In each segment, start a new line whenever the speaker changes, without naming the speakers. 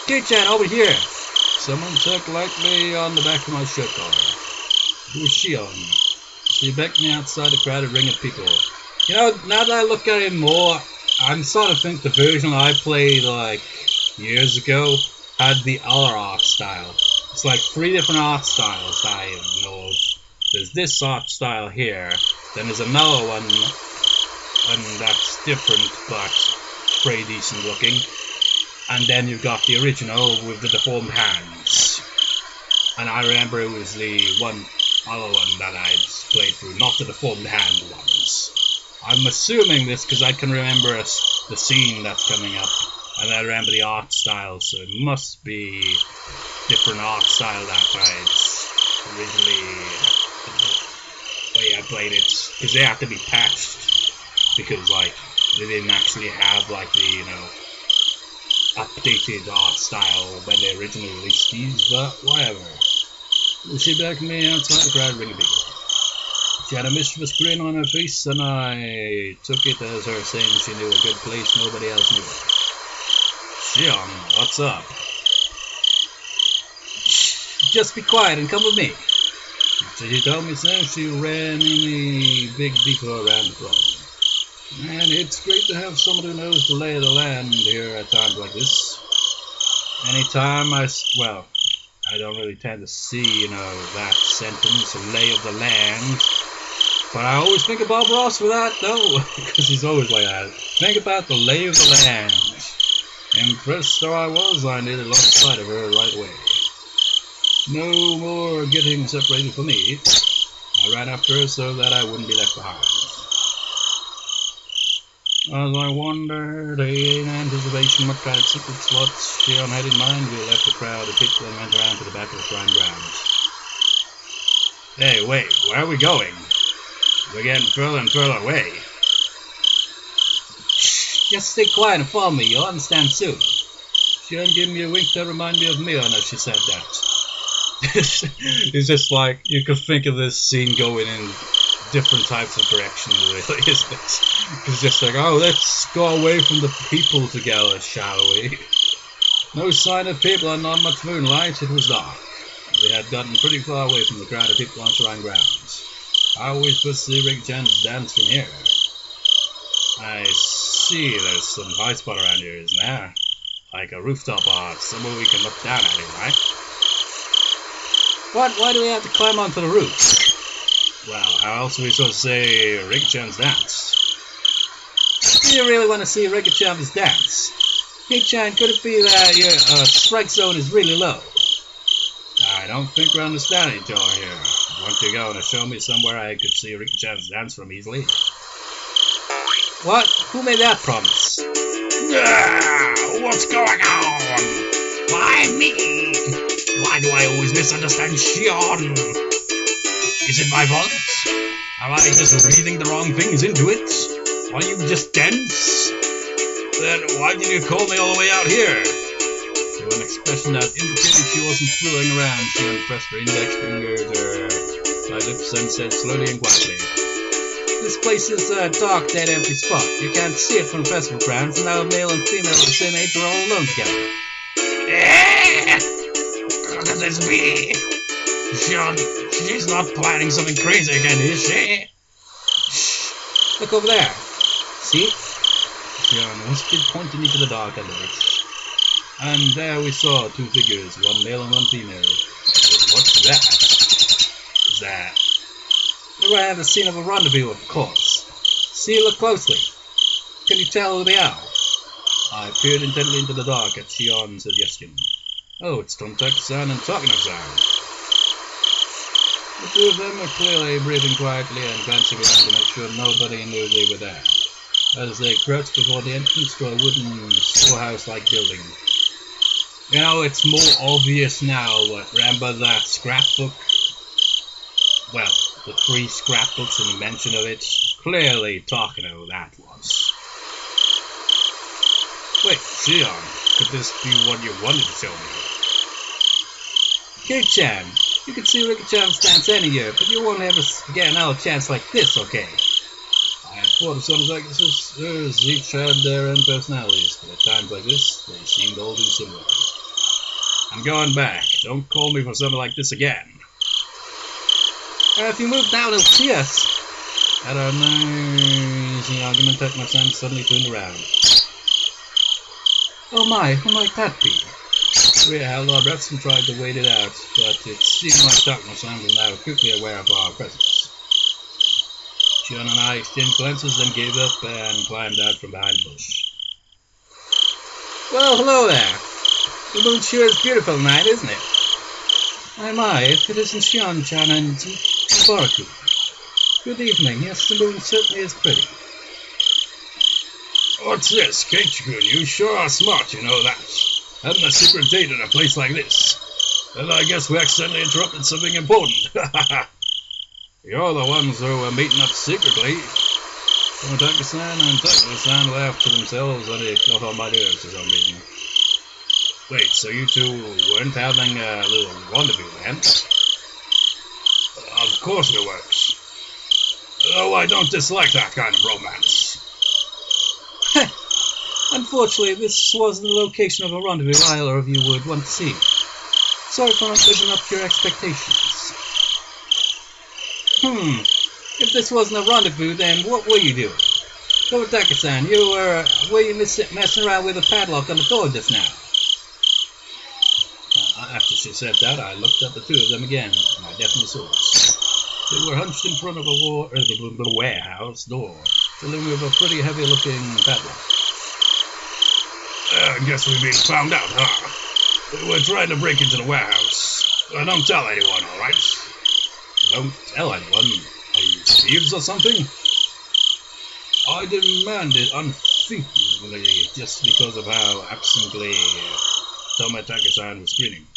Keiichi, over here! Someone tugged lightly on the back of my shirt collar. It was Shion. She becked me outside the crowded ring of people. You know, now that I look at it more, I'm starting to think the version I played like years ago had the other art style. It's like 3 different art styles that I know of. There's this art style here, then there's another one, and that's different but pretty decent looking. And then you've got the original with the deformed hands. And I remember it was the other one that I'd played through, not the deformed hand ones. I'm assuming this because I can remember the scene that's coming up, and I remember the art style, so it must be different art style that I'd originally the way I played it, because they have to be patched, because like they didn't actually have like the updated art style when they originally released these, but whatever. She backed me outside the crowd ringing people. She had a mischievous grin on her face, and I took it as her saying she knew a good place nobody else knew. Shion, what's up? Just be quiet and come with me. So she told me so. She ran in a big detour around the club. And it's great to have someone who knows the lay of the land here at times like this. Anytime I don't really tend to see, that sentence, lay of the land. But I always think of Bob Ross for that, though, because he's always like that. Think about the lay of the land. Impressed though I was, I nearly lost sight of her right away. No more getting separated from me. I ran after her so that I wouldn't be left behind. As I wandered in anticipation what kind of secret slots Shion had in mind, we left the crowd of people and went around to the back of the shrine grounds. Hey, wait, where are we going? We're getting further and further away. Shh, just stay quiet and follow me, you'll understand soon. Shion gave me a wink that reminded me of Mion as she said that. It's just like, you could think of this scene going in different types of directions, really, isn't it? It's just like, oh, let's go away from the people together, shall we? No sign of people and not much moonlight, it was dark. We had gotten pretty far away from the crowd of people on shrine grounds. I always could see Rika-chan's dance from here. I see there's some high spot around here, isn't there? Like a rooftop or somewhere we can look down at it, right? What? Why do we have to climb onto the roof? Well, how else are we supposed to say Rika-chan's dance? Do you really want to see Rika-chan's dance? Rika-chan, could it be that your strike zone is really low? I don't think we're understanding each other here. Want you going to show me somewhere I could see Rika-chan's dance from easily? What? Who made that promise? What's going on? Why me? Why do I always misunderstand Shion? Is it my fault? Am I just reading the wrong things into it? Are you just dense? Then why did you call me all the way out here? With an expression that indicated she wasn't fooling around, she pressed her index finger to her lips and said slowly and quietly, "This place is a dark, dead, empty spot. You can't see it from the festival grounds, and now male and female of the same age are all alone together." Look at this bee! She's not planning something crazy again, is she? Shh! Look over there. See? Shion whispered, pointing into the dark under it. And there we saw 2 figures, one male and one female. What's that? Is that? We have the scene of a rendezvous, of course. See, look closely. Can you tell who they are? I peered intently into the dark at Shion's suggestion. Oh, it's Tomitake-san and Takano-san. The 2 of them were clearly breathing quietly and glancing around to make sure nobody knew they were there, as they crouched before the entrance to a wooden storehouse-like building. You know, it's more obvious now, but remember that scrapbook? Well, the 3 scrapbooks and the mention of it? Clearly Takano, that was. Wait, Shion, could this be what you wanted to tell me? Keiichi-chan, you can see Rika-chan's dance any year, but you won't ever get another chance like this, okay? I had thought of songs like this, each had their own personalities, but at times like this, they seemed all too similar. I'm going back. Don't call me for something like this again.
If you move now, they'll see us.
I don't know. The argument that my son suddenly turned around.
Oh my, who might that be?
We held our breaths and tried to wait it out, but it seemed like Takano-san was now acutely aware of our presence. Shion and I exchanged glances, then gave up and climbed out from behind the bush.
Well, hello there. The moon sure is beautiful tonight, isn't it?
My, if it isn't Shion-chan and Baraku. Good evening. Yes, the moon certainly is pretty. What's this, Keiichi-kun? You sure are smart, you know that. Having a secret date in a place like this. And I guess we accidentally interrupted something important. You're the ones who were meeting up secretly. Tomitake-san and Takano-san laughed to themselves and it got on my nerves for some reason. Wait, so you two weren't having a little rendezvous then? Of course we weren't. Though I don't dislike that kind of romance.
Unfortunately, this wasn't the location of a rendezvous either of you would want to see. Sorry for not living up to your expectations. If this wasn't a rendezvous, then what were you doing? Tomitake-san, were you messing around with a padlock on the door just now?
After she said that, I looked at the two of them again, and I definitely saw it. They were hunched in front of the warehouse door, filling with a pretty heavy-looking padlock. I guess we've been found out, huh? We were trying to break into the warehouse. Don't tell anyone, all right? Don't tell anyone? Are you thieves or something? I demanded unthinkingly, just because of how absently Tomitake-san was grinning.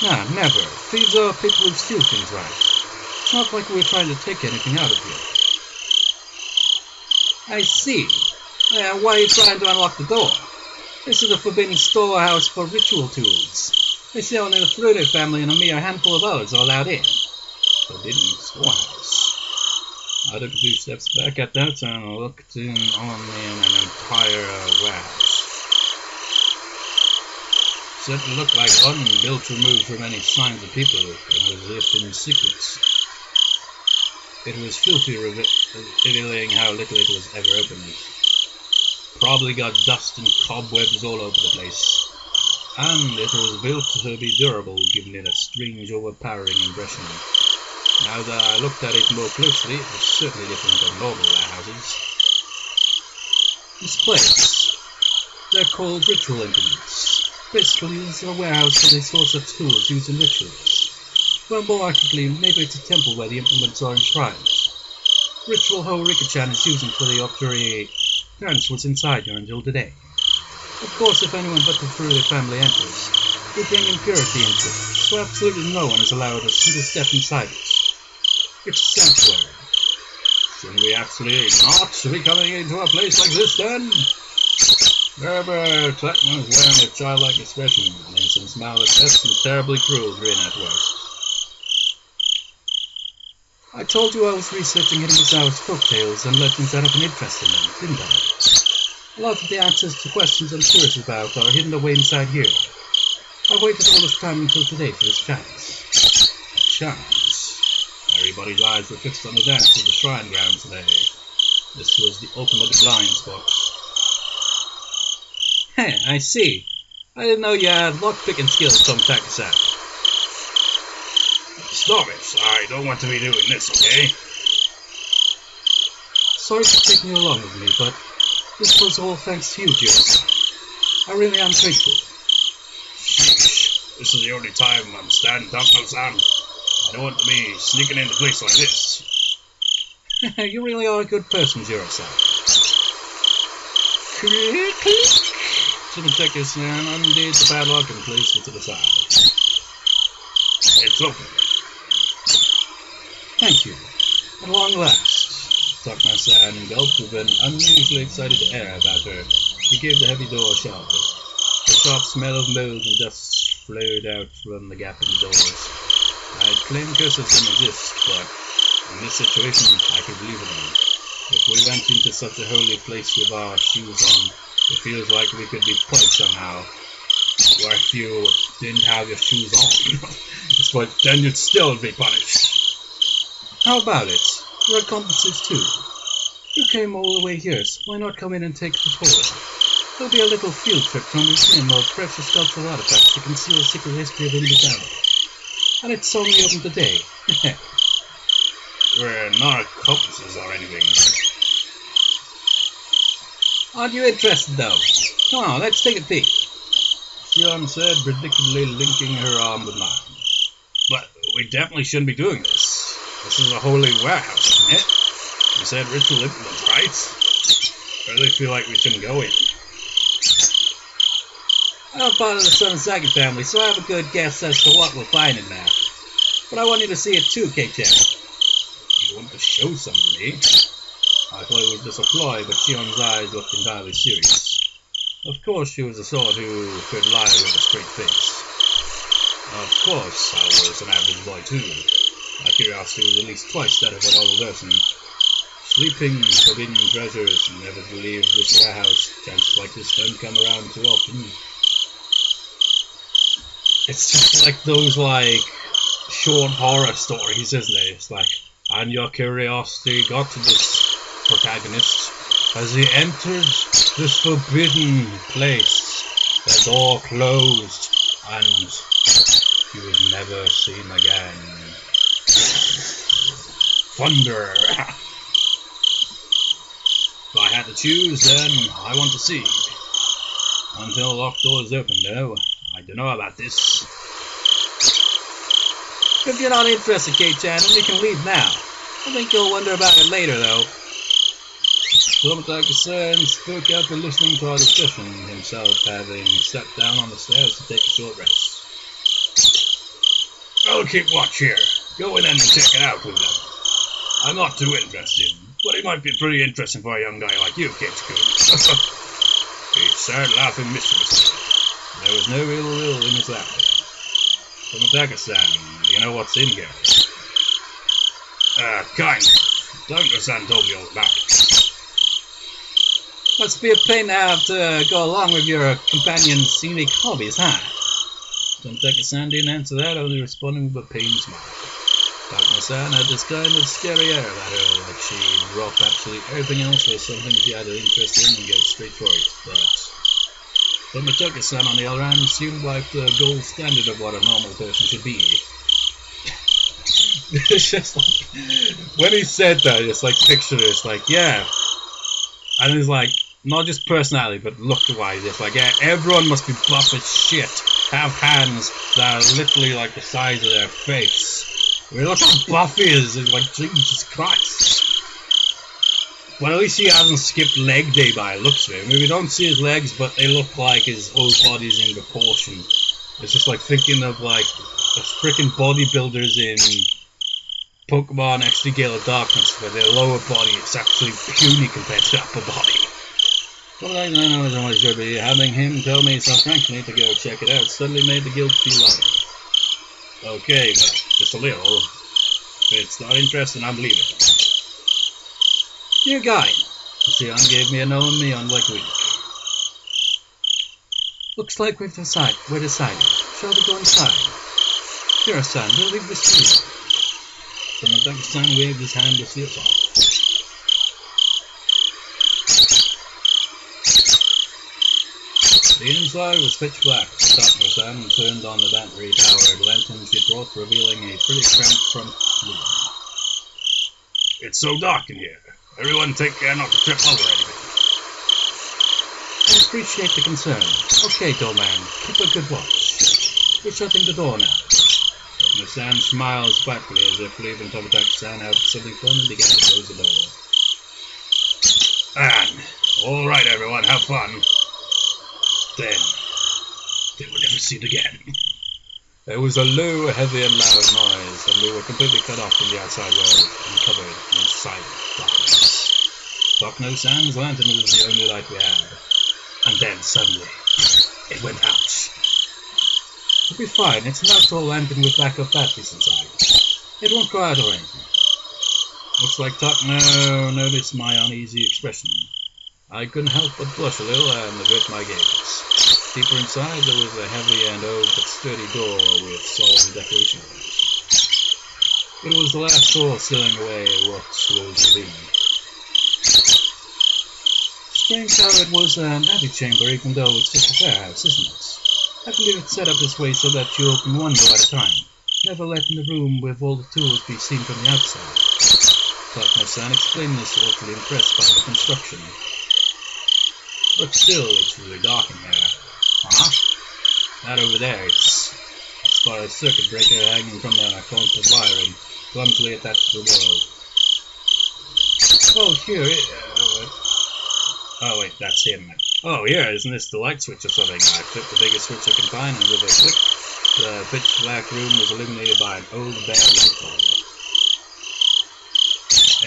Nah, never. Thieves are people who steal things, right? It's not like we were trying to take anything out of you. I see. Why are you trying to unlock the door? This is a forbidden storehouse for ritual tools. They say only the Furude family and a mere handful of others are allowed in.
Forbidden storehouse. I took a few steps back at that and looked in on an entire warehouse. Certainly looked like unbuilt, removed from any signs of people, and as if in secrets. It was filthy, revealing how little it was ever opened. Probably got dust and cobwebs all over the place. And it was built to be durable, giving it a strange, overpowering impression. Now that I looked at it more closely, it was certainly different from normal warehouses.
This place, they're called ritual implements. Basically, this is a warehouse for the source of tools used in rituals. Well, more accurately, maybe it's a temple where the implements are enshrined. Ritual Ho Rika-chan is using for the Opturi dance was inside here until today. Of course, if anyone but the Furude family enters, we bring impurity into it, so absolutely no one is allowed a single step inside it. It's a sanctuary.
Shouldn't we absolutely not be coming into a place like this then? However, Takano was wearing a childlike expression, an innocent smile at best and terribly cruel grin at worst.
I told you I was researching Higurashi folktales and legends out of an interest in them, didn't I? A lot of the answers to questions I'm curious about are hidden away inside here. I waited all this time until today for this chance.
A chance? Everybody's eyes were fixed on the dance at the shrine ground today. This was the ultimate blind spot.
Hey, I see. I didn't know you had lockpicking skills, Tomitake-san.
Stop it. I don't want to be doing this, okay?
Sorry for taking you along with me, but this was all thanks to you, Jiro-san. I really am grateful.
Sheesh. This is the only time I'm standing Takano-san. I don't want to be sneaking into a place like this.
You really are a good person, Jiro-san.
Tomitake-san undid the padlock and placed it to the side. It's open.
Thank you. At long last.
Takano-san gulped with an unusually excited air about her. She gave the heavy door a shove. The sharp smell of mold and dust flowed out from the gap in the doors. I had claimed curses didn't exist, but in this situation I could believe in them. If we went into such a holy place with our shoes on, it feels like we could be punished somehow. Or if you didn't have your shoes on. But then you'd still be punished.
How about it? We're accomplices too. You came all the way here, so why not come in and take the tour? There'll be a little field trip from a museum of precious cultural artifacts to conceal the secret history of Indie Valley. And it's only open today.
We're not accomplices or anything.
Aren't you interested though? Come on, let's take a peek.
Shion said, predictably linking her arm with mine. But we definitely shouldn't be doing this. This is a holy warehouse, isn't it? You said ritual implements, right? I really feel like we shouldn't go in.
I'm part of the Watanagashi family, so I have a good guess as to what we'll find in there. But I want you to see it too, Keiichi.
You want to show something to me? I thought it was just a ploy, but Shion's eyes looked entirely serious. Of course she was the sort who could lie with a straight face. Of course I was an average boy too. My curiosity was at least twice that of a normal person. Sleeping forbidden treasures, never to leave this warehouse. Chances like this don't come around too often.
It's just like those short horror stories, isn't it? It's like,
and your curiosity got to this protagonist as he entered this forbidden place. The door closed and he was never seen again. Thunder. If I had to choose, then I want to see. Until the locked door is open, though. I don't know about this.
If you're not interested, Keiichi, then you can leave now. I think you'll wonder about it later, though.
Tomitake spoke after listening to our discussion, himself having sat down on the stairs to take a short rest. I'll keep watch here. Go in and check it out with them. I'm not too interested, but it might be pretty interesting for a young guy like you, Keiichi. He started laughing mischievously. There was no real will in his laughter. Tomitake-san, you know what's in here? Kind. Takano-san told me all about it.
Must be a pain to have to go along with your companion's scenic hobbies, huh?
Tomitake-san didn't answer that, only responding with a pained smile. Takano-san had this kind of scary air about her, like she dropped absolutely everything else for something she had an interest in and go straight for it. But Tomitake-san, on the other hand, seemed like the gold standard of what a normal person should be. It's just like, when he said that, it's like, picture this, like, yeah. And it's like, not just personality, but look-wise, it's like, yeah, everyone must be buff as shit, have hands that are literally like the size of their face. I mean, look how buff he is, it's like, Jesus Christ. Well, at least he hasn't skipped leg day by the looks of it. I mean, we don't see his legs, but they look like his whole body's in proportion. It's just like thinking of like, the freaking bodybuilders in Pokemon XD Gale of Darkness, where their lower body is actually puny compared to the upper body. Well, I know as always should be. Having him tell me so frankly to go check it out suddenly made the guilt feel lighter. Okay, but just a little. If it's not interesting, I'm leaving. Dear guide, Shion gave me a no on me on like a week.
Looks like we're decided. Shall we go inside? Higurashi, we'll leave this to you.
Tomitake-san waved his hand to see us off. The inside was pitch black. Takano-san turned on the battery-powered lantern she brought, revealing a pretty cramped front room. It's so dark in here. Everyone take care not to trip over anything.
I appreciate the concern. Okay, doorman, keep a good watch. We're shutting the door now.
Takano-san smiled quietly as if leaving Tomitake-san out something fun and began to close the door. And, alright everyone, have fun. Then, they would never see it again. There was a low, heavy and loud noise, and we were completely cut off from the outside world and covered in silent darkness. Takano-san's lantern was the only light we had. And then, suddenly, it went out.
It'll be fine, it's an outdoor lantern with backup batteries inside. It won't go out or anything.
Looks like Takano noticed my uneasy expression. I couldn't help but blush a little and avert my gaze. Deeper inside, there was a heavy and old but sturdy door with solemn decorations. It was the last door sealing away what was within. Strange how it was an antechamber, even though it's just a warehouse, isn't it? I believe it's set up this way so that you open one door at a time, never letting the room with all the tools be seen from the outside. Takano-san explained this, awfully impressed by the construction. But still, it's really dark in there. That over there, it's as far as circuit breaker hanging from the contour wiring, clumsily attached to the wall. Oh, here, oh wait, that's him. Oh, here, isn't this the light switch or something? I flipped the biggest switch I can find, and with a click, the pitch black room was illuminated by an old bare light bulb.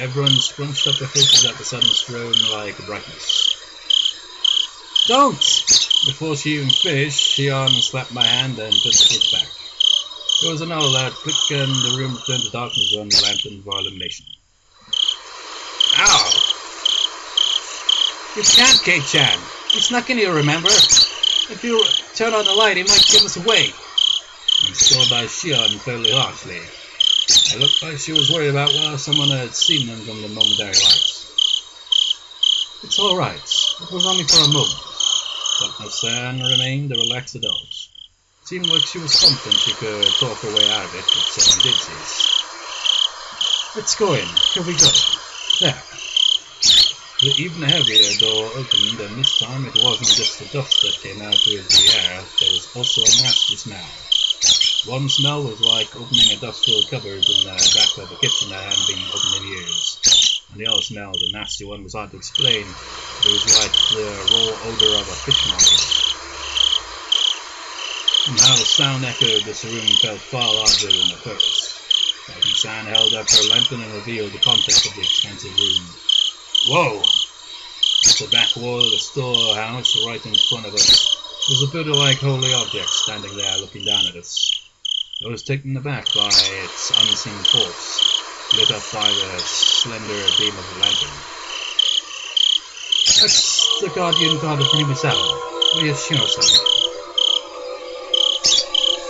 Everyone scrunched up their faces at the sudden throne-like brightness. Don't! Before she even finished, Shion slapped my hand and put the switch back. There was another loud click, and the room returned to darkness on the lantern for illumination. Ow! You can't, Kei-chan! He snuck in here, remember? If you turn on the light, he might give us away. I'm still by Shion fairly harshly. It looked like she was worried about whether someone had seen them from the momentary lights. It's all right. It was only for a moment. Takano-san remained a relaxed adult. It seemed like she was confident she could talk her way out of it with someone did see. Let's go in. Here we go. There. The even heavier door opened, and this time it wasn't just the dust that came out with the air. There was also a nasty smell. One smell was like opening a dust-filled cupboard in the back of a kitchen that hadn't been opened in years. And the other smell, the nasty one, was hard to explain. It was like the raw odor of a fish market. And how the sound echoed this room felt far larger than the purpose. Takano-san held up her lantern and revealed the contents of the expansive room. Whoa! At the back wall of the storehouse, right in front of us, was a Buddha-like holy object standing there looking down at us. I was taken aback by its unseen force, lit up by the slender beam of the lantern. That's the guardian god of Nibisawa, Rika.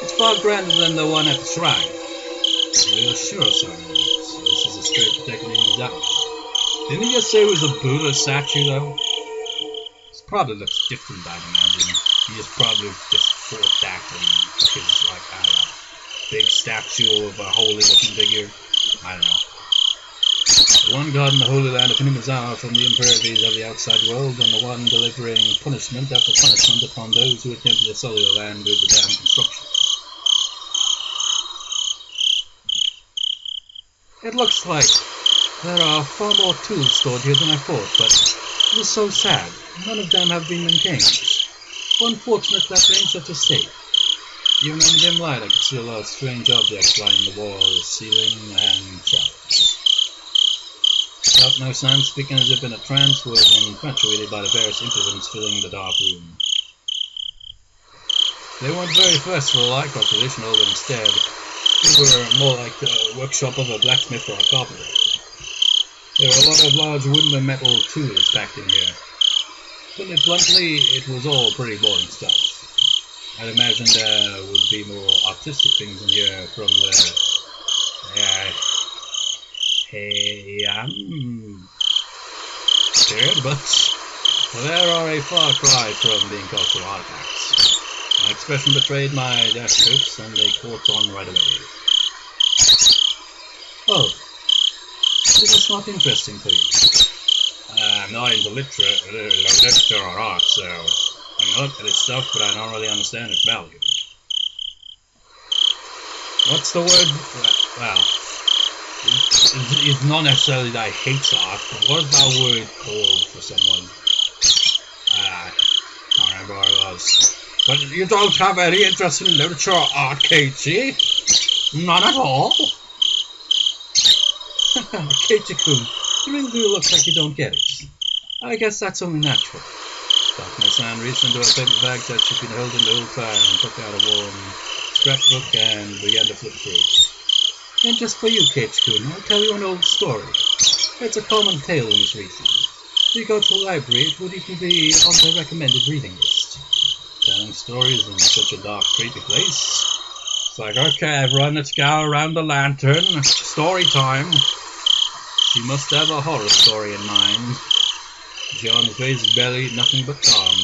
It's far grander than the one at the shrine. Rika, so this is a straight protected Nibisawa. Didn't he just say it was a Buddha statue, though? It probably looks different, I'd imagine. He just probably just thought that and his, like, I don't know, big statue of a holy-looking figure. I don't know. The one god in the holy land of Nibisawa from the impurities of the outside world, and the one delivering punishment after punishment upon those who attempted to sully the land with the damned construction. It looks like there are far more tools stored here than I thought, but it is so sad. None of them have been maintained. Unfortunate that they're in such a state. Even in the dim light, I could see a lot of strange objects lining the walls, ceiling, and shelves. Takano-san, speaking as if in a trance, was infatuated by the various implements filling the dark room. They weren't very first for a light or traditional, but instead, they were more like the workshop of a blacksmith or a carpenter. There were a lot of large wooden and metal tools packed in here. Putting it bluntly, it was all pretty boring stuff. I'd imagine there would be more artistic things in here from the scared, but there are a far cry from being cultural artifacts. My expression betrayed my desk hopes, and they caught on right away. Oh, this is not interesting for you. I'm not into literature or art, so I can look at this stuff, but I don't really understand its value. What's the word? Well, it's not necessarily that I hate art, but what's that word called for someone? I can't remember what it was. But you don't have any interest in literature or art, Keiichi? None at all? Keiichi-kun, you really do look like you don't get it. I guess that's only natural. Takano-san reached into a paper bag that she'd been holding the whole time and took out a warm scrapbook and began to flip through it. And just for you, Keiichi-kun, I'll tell you an old story. It's a common tale in this region. If you go to the library, it would even be on the recommended reading list. telling stories in such a dark, creepy place. It's like, okay, everyone, let's go around the lantern. Story time. She must have a horror story in mind. Shion's face belly, nothing but calm.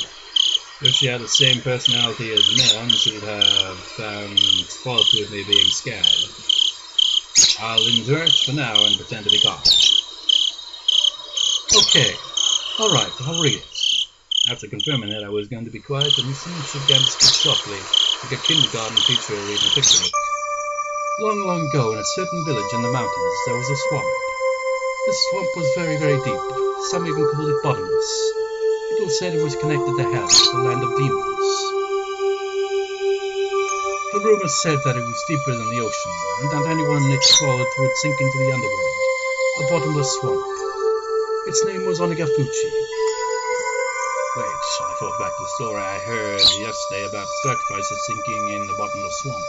If she had the same personality as Miran, she'd have found fault with me being scared. I'll endure it for now and pretend to be calm. Okay, alright, I'll read it. After confirming that I was going to be quiet and listen, she began to speak softly, like a kindergarten teacher reading a picture book. Long, long ago, in a certain village in the mountains, there was a swamp. This swamp was very, very deep. Some even called it bottomless. People said it was connected to hell, the land of demons. The rumors said that it was deeper than the ocean, and that anyone it followed would sink into the underworld, a bottomless swamp. Its name was Watanagashi. Wait, I thought back to the story I heard yesterday about the sacrifices sinking in the bottomless swamp.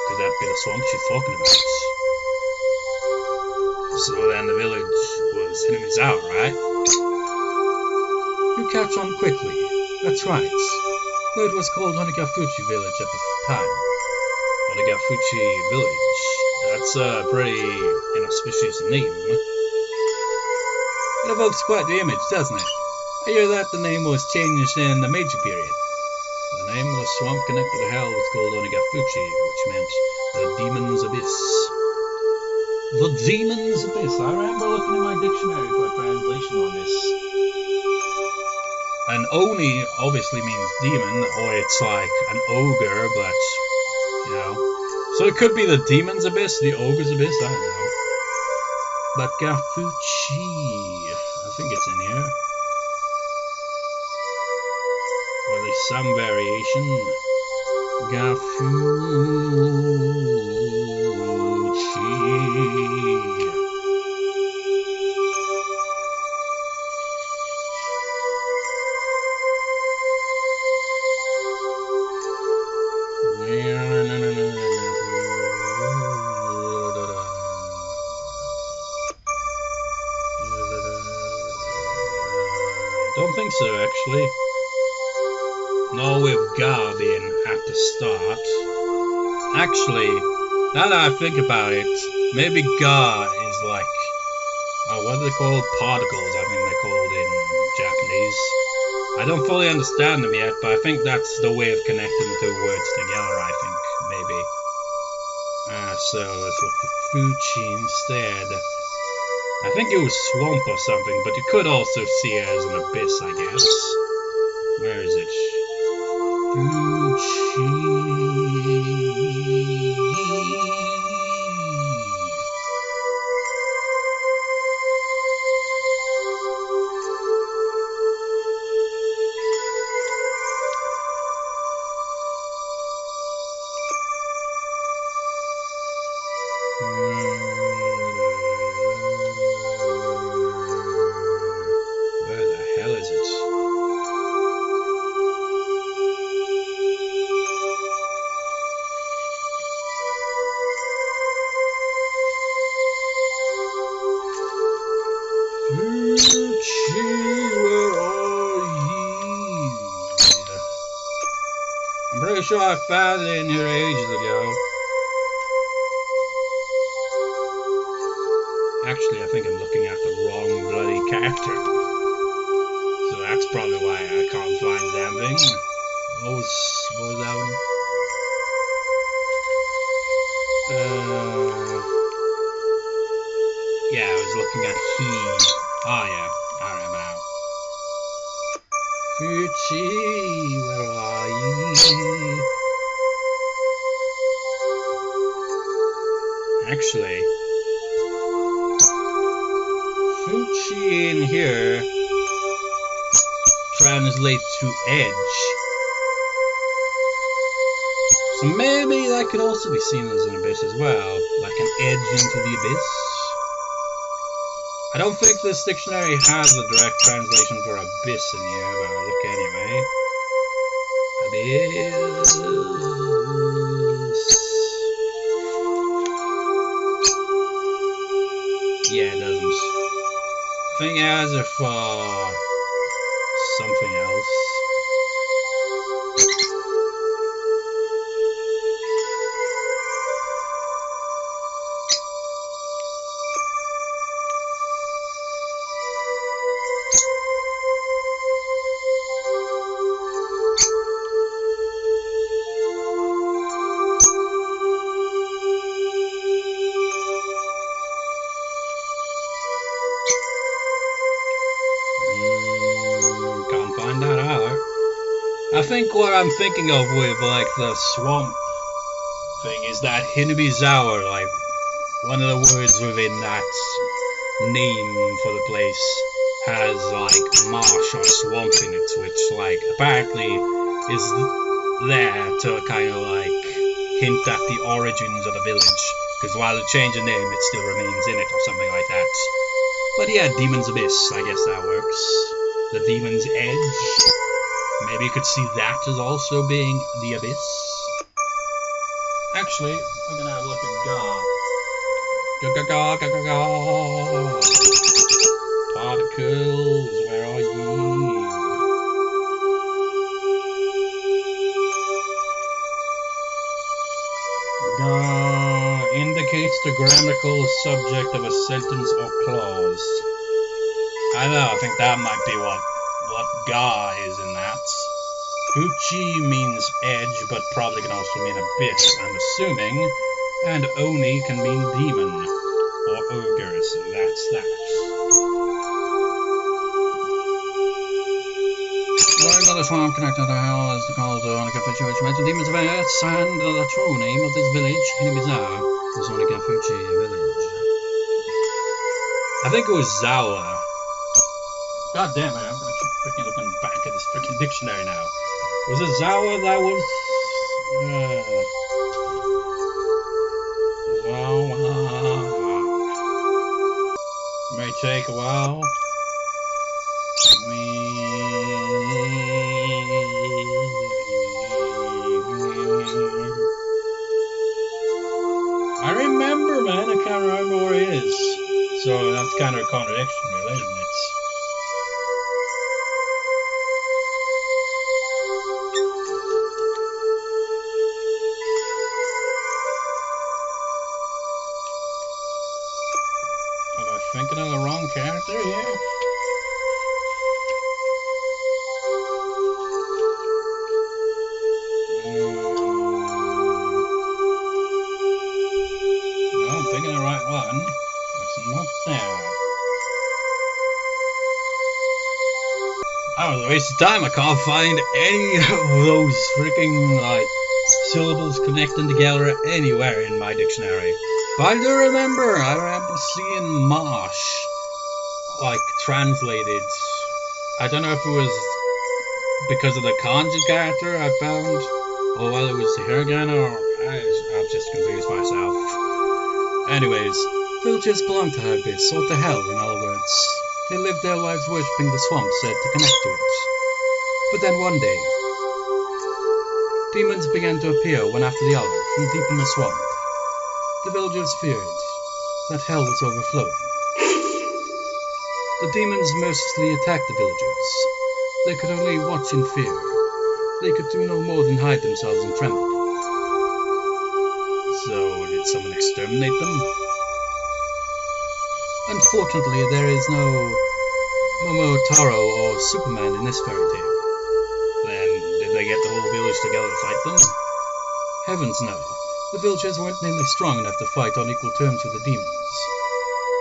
Could that be the swamp she's talking about? So then the village was enemies out, right? You catch on quickly. That's right. Though it was called Watanagashi village at the time. Watanagashi village. That's a pretty inauspicious name. It evokes quite the image, doesn't it? I hear that the name was changed in the Meiji period. The name of the swamp connected to hell was called Watanagashi, which meant the Demon's Abyss. The Demon's Abyss. I remember looking in my dictionary for a translation on this. An Oni obviously means demon, or it's like an ogre, but, you know. So it could be the Demon's Abyss, the Ogre's Abyss, I don't know. But Gafuchi, I think it's in here. Or at least some variation. Gafuchi. Don't think so, actually. No, with Ga being at the start. Actually, now that I think about it, maybe Ga is like, what are they called? Particles, I think they're called in Japanese. I don't fully understand them yet, but I think that's the way of connecting the two words together, I think, maybe. So let's look for Fuchi instead. I think it was swamp or something, but you could also see it as an abyss, I guess. Where is it? Where the hell is it? I'm pretty sure I found it in here ages ago. Actually, I think I'm looking at the wrong bloody character. So that's probably why I can't find the damn thing. What was that one? Yeah, I was looking at he. Oh yeah, I remember now. Fuchi, where are you? Actually, Fuchi in here translates to edge. So maybe that could also be seen as an abyss as well, like an edge into the abyss. I don't think this dictionary has a direct translation for abyss in here, but I'll look anyway. Abyss. Yeah, it doesn't. I think it has it for something else. think what I'm thinking of with like the swamp thing is that Hinabizawa, like one of the words within that name for the place has like marsh or swamp in it, which like apparently is there to kind of like hint at the origins of the village, because while it changed the name it still remains in it or something like that. But yeah, Demon's Abyss, I guess that works. The Demon's Edge, maybe you could see that as also being the Abyss. Actually, we're gonna have a look at Ga. Ga. Particles, where are ye? Ga indicates the grammatical subject of a sentence or clause. I don't know, I think that might be what Ga is in that. Fuchi means edge, but probably can also mean abyss, I'm assuming. And Oni can mean demon or ogre, so that's that. Why another swamp connected to hell is called Onika Fuchi, which meant the demons of Earth, and the true name of this village, Hinabizawa, was Onika Fuchi village. I think it was Zawa. God damn it, I'm gonna keep freaking looking back at this freaking dictionary now. Was it Zawa that was... May take a while. I remember, man. I can't remember where it is. So that's kind of a contradiction, really, isn't it? Thinking of the wrong character here? No, I'm thinking of the right one. It's not there. That was a waste of time. I can't find any of those freaking like syllables connecting together anywhere in my dictionary. But I do remember, seeing marsh, like, translated. I don't know if it was because of the kanji character I found, or whether it was the hiragana, or I've just confused myself. Anyways, villagers belong to her abyss, or to hell, in other words. They lived their lives worshipping the swamp said to connect to it. But then one day, demons began to appear one after the other from deep in the swamp. The villagers feared that hell was overflowing. The demons mercilessly attacked the villagers. They could only watch in fear. They could do no more than hide themselves and tremble. So, did someone exterminate them? Unfortunately, there is no Momotaro or Superman in this fairy tale. Then, did they get the whole village together to fight them? Heavens no. The villagers weren't nearly strong enough to fight on equal terms with the demons.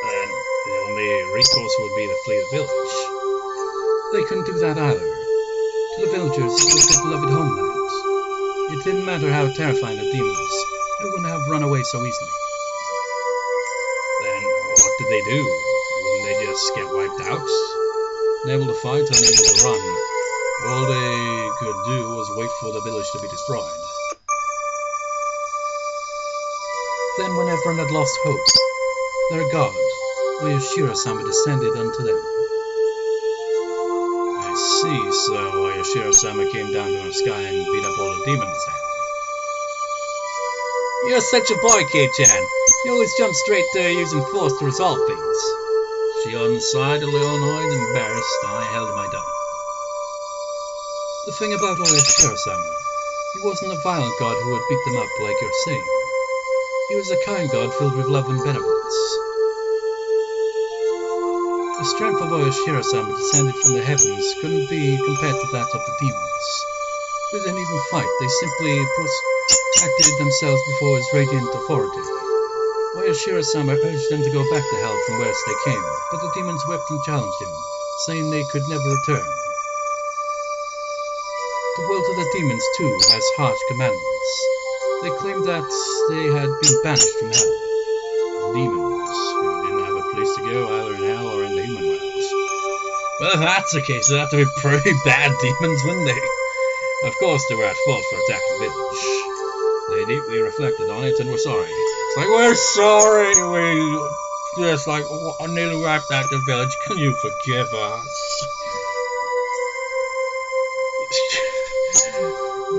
Then the only recourse would be to flee the village. They couldn't do that either. To the villagers, it was their beloved homeland. It didn't matter how terrifying the demons, they wouldn't have run away so easily. Then what did they do? Wouldn't they just get wiped out? Unable to fight, unable to run. All they could do was wait for the village to be destroyed. Then when everyone had lost hope, their god, Oyashiro-sama, descended unto them. I see, so Oyashiro-sama came down from the sky and beat up all the demons then. You're such a boy, Kei-chan. You always jump straight to using force to resolve things. Shion sighed a little annoyed and embarrassed, and I held my tongue. The thing about Oyashiro-sama, he wasn't a violent god who would beat them up like you're saying. He was a kind god filled with love and benevolence. The strength of Oyashiro-sama descended from the heavens couldn't be compared to that of the demons. They didn't even fight, they simply prostrated themselves before his radiant authority. Oyashiro-sama urged them to go back to hell from whence they came, but the demons wept and challenged him, saying they could never return.
The world of the demons, too, has harsh commandments. They claim that they had been banished from hell.
Demons who didn't have a place to go either in hell or in the human worlds. Well, if that's the case, they'd have to be pretty bad demons, wouldn't they? Of course, they were at fault for attacking the village. They deeply reflected on it and were sorry. It's like, we're sorry, we just like nearly wiped out the village. Can you forgive us?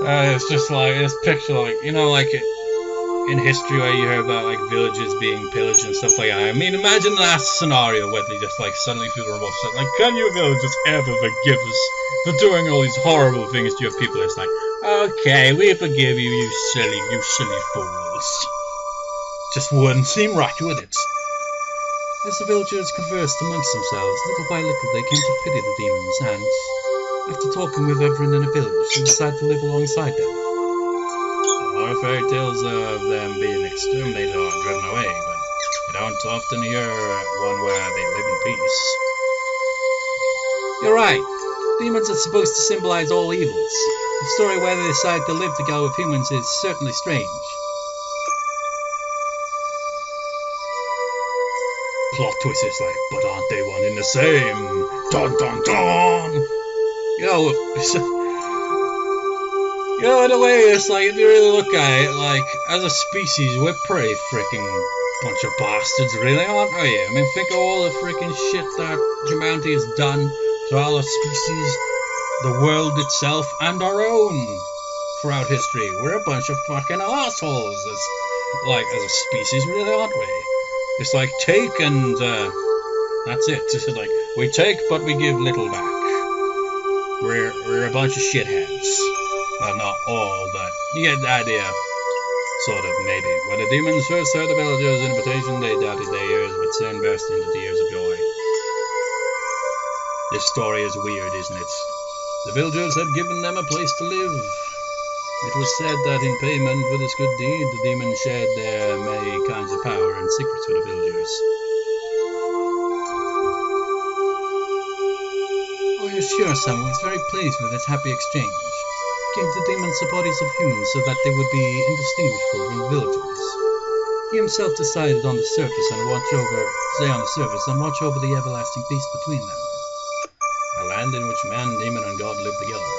It's just like this picture, like, you know, like in history where you hear about like villages being pillaged and stuff like that. I mean, imagine that scenario where they just like suddenly feel remorse. Like, can you villages ever forgive us for doing all these horrible things to your people? It's like, okay, we forgive you, you silly fools. Just wouldn't seem right, would it?
As the villagers conversed amongst themselves, little by little they came to pity the demons, and after talking with everyone in the village, they decided to live alongside them.
There are fairy tales of them being exterminated or driven away, but you don't often hear one where they live in peace.
You're right. Demons are supposed to symbolize all evils. The story where they decide to live together with humans is certainly strange.
Plot twist is like, but aren't they one and the same? Dun dun dun! In a way, it's like, if you really look at it, like, as a species, we're pretty freaking bunch of bastards, really, aren't we? I mean, think of all the freaking shit that humanity has done to our species, the world itself, and our own throughout history. We're a bunch of fucking assholes, as a species, really, aren't we? It's like, take and, that's it. It's like, we take, but we give little back. We're a bunch of shitheads. Well, not all, but you get the idea. Sort of, maybe. When the demons first heard the villagers' invitation, they doubted their ears, but soon burst into tears of joy. This story is weird, isn't it? The villagers had given them a place to live. It was said that in payment for this good deed, the demons shared their many kinds of power and secrets with the villagers.
Shion was very pleased with this happy exchange. He gave the demons the bodies of humans so that they would be indistinguishable from the villagers. He himself decided on the surface and stay on the surface and watch over the everlasting peace between them.
A land in which man, demon, and God live together.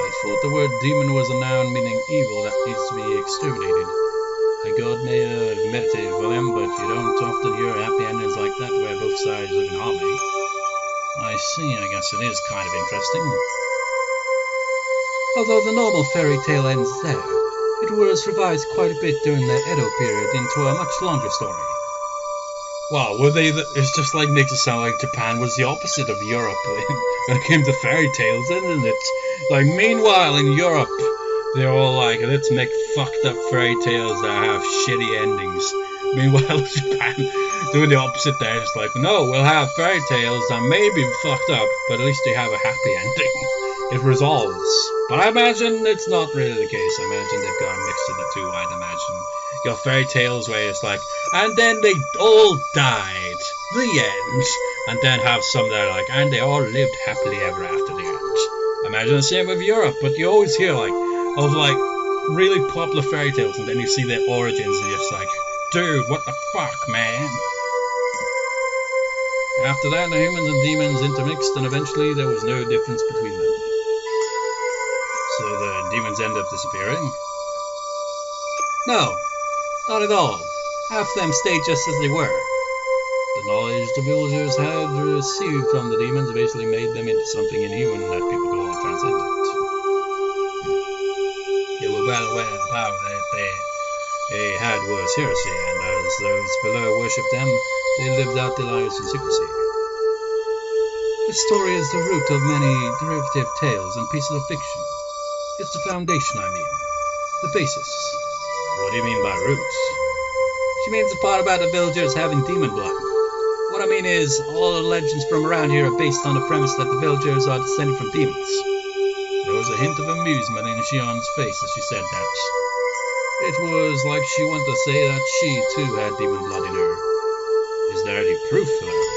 I thought the word demon was a noun meaning evil that needs to be exterminated. A god may have meditated for them, but you don't often hear happy endings like that where both sides live in harmony. I see, I guess it is kind of interesting.
Although the normal fairy tale ends there, it was revised quite a bit during the Edo period into a much longer story.
Wow, it's just like makes it sound like Japan was the opposite of Europe when it came to fairy tales, isn't it? Like, meanwhile in Europe, they're all like, let's make fucked up fairy tales that have shitty endings. Meanwhile, Japan doing the opposite there. It's like, no, we'll have fairy tales that may be fucked up, but at least they have a happy ending. It resolves. But I imagine it's not really the case. I imagine they've got a mix of the two, I'd imagine. You got fairy tales where it's like, and then they all died. The end. And then have some that are like, and they all lived happily ever after the end. Imagine the same with Europe, but you always hear like, of like, really popular fairy tales, and then you see their origins, and you're just like, dude, what the fuck, man? After that, the humans and demons intermixed, and eventually there was no difference between them. So the demons end up disappearing?
No, not at all. Half of them stayed just as they were.
The knowledge the villagers had received from the demons eventually made them into something inhuman that people call transcendent. They were well aware of the power that they had was heresy, and as those below worshipped them, they lived out their lives in secrecy.
This story is the root of many derivative tales and pieces of fiction. It's the foundation, I mean. The basis.
What do you mean by roots?
She means the part about the villagers having demon blood. What I mean is, all the legends from around here are based on the premise that the villagers are descended from demons.
There was a hint of amusement in Shion's face as she said that. It was like she wanted to say that she too had demon blood in her. Is there any proof for that?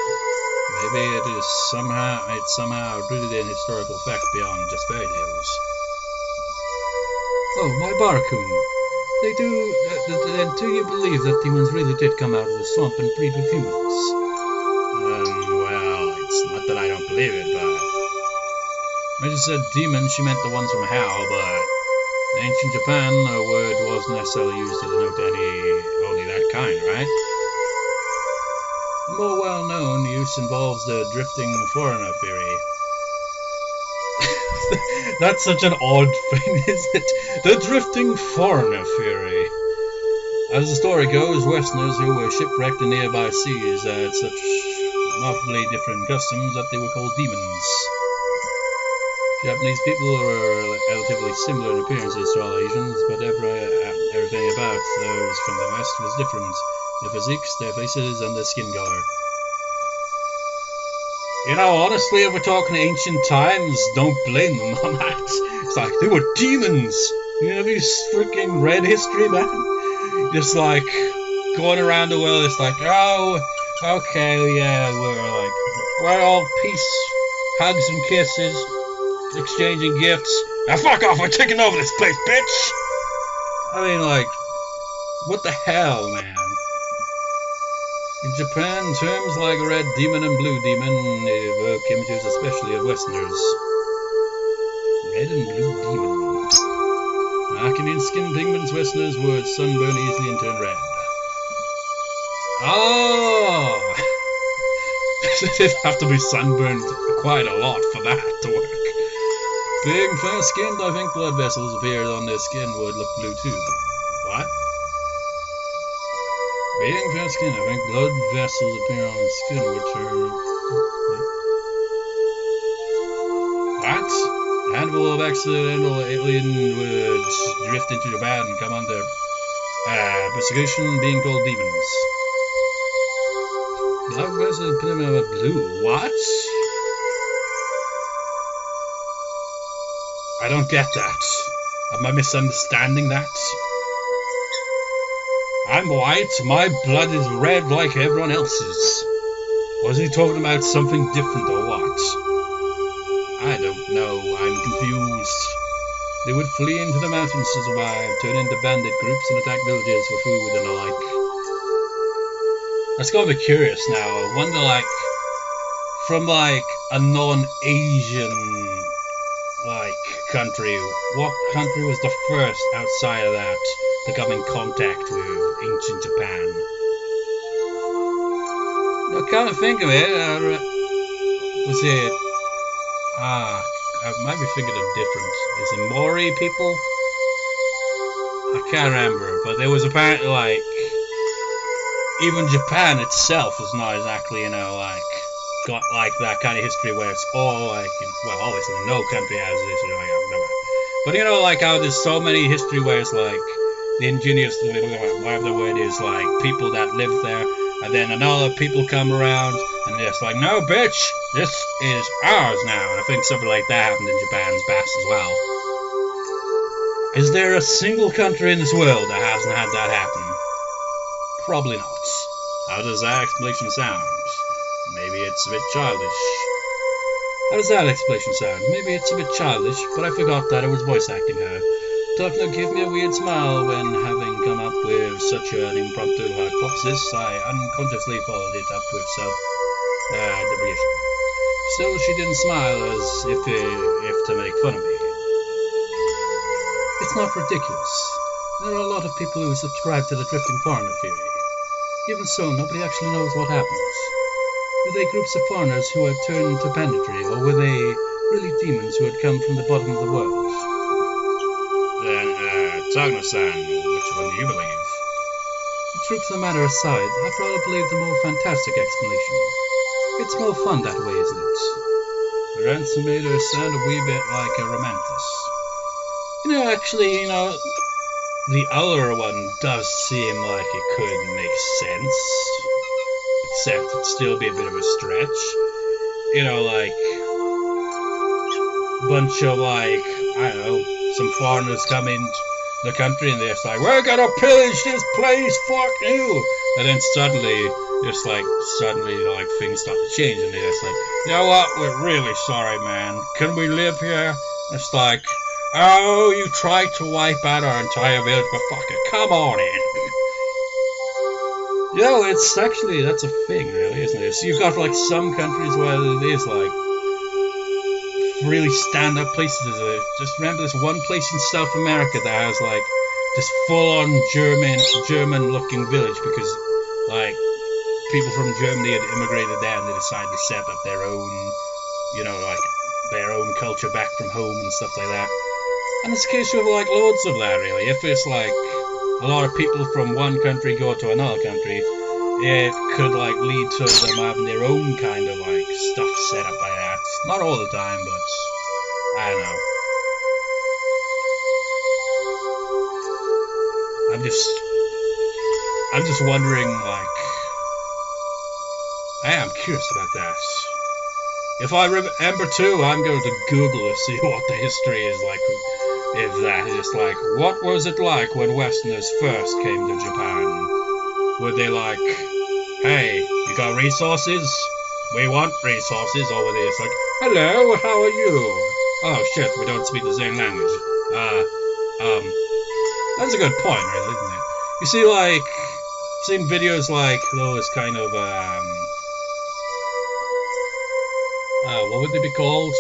Maybe it's somehow rooted in historical fact beyond just fairy tales.
Oh, my Barakun. Then do you believe that demons really did come out of the swamp and breed with humans?
Well, it's not that I don't believe it, but when she said demons, she meant the ones from hell, but in ancient Japan, the word wasn't necessarily used to denote only that kind, right? The more well-known use involves the drifting foreigner theory.
That's such an odd thing, isn't it? The drifting foreigner theory.
As the story goes, Westerners who were shipwrecked in nearby seas had such remarkably different customs that they were called demons. Japanese people were relatively similar in appearances to all Asians, but everything about those from the West was different. Their physiques, their faces, and their skin color.
You know, honestly, if we're talking ancient times, don't blame them on that. It's like, they were demons. You know, you freaking read history, man. Just like, going around the world, it's like, oh, okay, yeah, we're all peace, hugs and kisses, exchanging gifts. Now fuck off, we're taking over this place, bitch!
I mean, like, what the hell, man? In Japan, terms like red demon and blue demon evoke images especially of Westerners. Red and blue demon. Lacking in skin pigments, Westerners would sunburn easily and turn red. Oh!
They'd have to be sunburned quite a lot for that to work.
Being fair-skinned, I think blood vessels appeared on their skin would look blue too.
What?
Being fair-skinned, I think blood vessels appear on the skin would turn... What? A handful of accidental alien would drift into Japan and come under persecution, being called demons. Blood vessels appear on blue. What?
I don't get that. Am I misunderstanding that? I'm white, my blood is red like everyone else's. Was he talking about something different or what?
I don't know, I'm confused. They would flee into the mountains to survive, turn into bandit groups and attack villages for food and the like.
I just gotta be curious now. I wonder, like, from like a non-Asian country, what country was the first outside of that to come in contact with ancient Japan?
I kind of think of it. Was it? I might be thinking of different. Is it Maori people? I can't remember, but there was apparently like even Japan itself is not exactly, got like that kind of history where it's all like, well, obviously no country has this, but like how there's so many history where it's like the indigenous, whatever the word is, like people that live there, and then another people come around and they're just like, no bitch, this is ours now. And I think something like that happened in Japan's past as well. Is there a single country in this world that hasn't had that happen? Probably not. How does that explanation sound? Maybe it's a bit childish. How does that explanation sound? Maybe it's a bit childish, but I forgot that I was voice acting her. Takano gave me a weird smile when, having come up with such an impromptu hypothesis, I unconsciously followed it up with self-deprecation. Still, she didn't smile as if to make fun of me. It's not ridiculous. There are a lot of people who subscribe to the drifting foreigner theory. Even so, nobody actually knows what happens. Were they groups of foreigners who had turned to banditry, or were they really demons who had come from the bottom of the world? Then, Takano-san, which one do you believe? The truth of the matter aside, I'd rather believe the more fantastic explanation. It's more fun that way, isn't it? The answer made her sound a wee bit like a romantic. Actually, the other one does seem like it could make sense. Except it'd still be a bit of a stretch. Like a bunch of some foreigners come in the country and they're just like, we're gonna pillage this place, fuck you! And then suddenly things start to change and they're just like, you know what, we're really sorry, man. Can we live here? It's like, Oh, you tried to wipe out our entire village, but fuck it, come on in. It's actually, that's a thing, really, isn't it? So you've got, like, some countries where it is, like, really stand-up places. Just remember this one place in South America that has, like, this full-on German-looking village because, like, people from Germany had immigrated there and they decided to set up their own, like, their own culture back from home and stuff like that. And it's a case of, like, loads of that, really. If it's, like, a lot of people from one country go to another country, it could, like, lead to them having their own kind of, like, stuff set up like that. Not all the time, but I don't know. I'm just wondering, like, I am curious about that. If I remember too, I'm going to Google to see what the history is like. If that is just like, what was it like when Westerners first came to Japan? Were they like, hey, you got resources? We want resources. Or were they just like, hello, how are you? Oh shit, we don't speak the same language. That's a good point, really, isn't it? You see, like, I've seen videos like those kind of, what would they be called?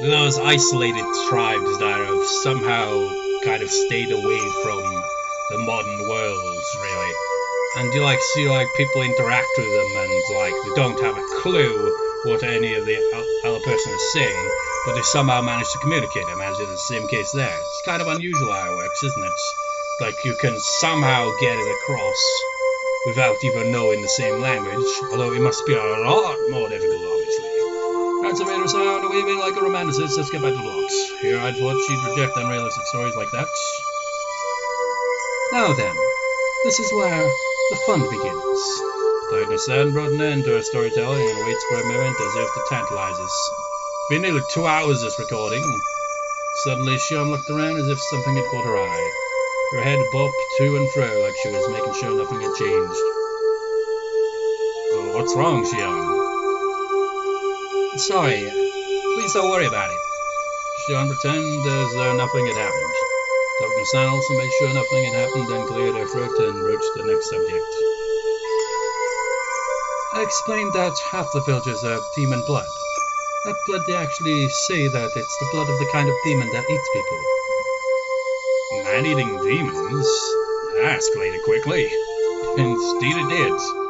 Those isolated tribes that have somehow kind of stayed away from the modern world, really. And you, like, see, like, people interact with them and, like, they don't have a clue what any of the other person is saying, but they somehow manage to communicate them, as in the same case there. It's kind of unusual how it works, isn't it? Like, you can somehow get it across without even knowing the same language, although it must be a lot more difficult, obviously. That's a radio sound, weaving like a romanticist. Let's get back to the plots. Here I'd watch you reject unrealistic stories like that. Now then, this is where the fun begins. Darkness then brought an end to her storytelling and waits for a moment as if to tantalize us. It's been nearly 2 hours this recording. Suddenly Shion looked around as if something had caught her eye. Her head bobbed to and fro like she was making sure nothing had changed. Oh, what's wrong, Shion? Sorry, please don't worry about it. Shion pretended as though nothing had happened. Dr. San also made sure nothing had happened, then cleared her throat and broached the next subject. I explained that half the villagers are demon blood. That blood, they actually say that it's the blood of the kind of demon that eats people. Man-eating demons? That escalated quickly. Indeed it did.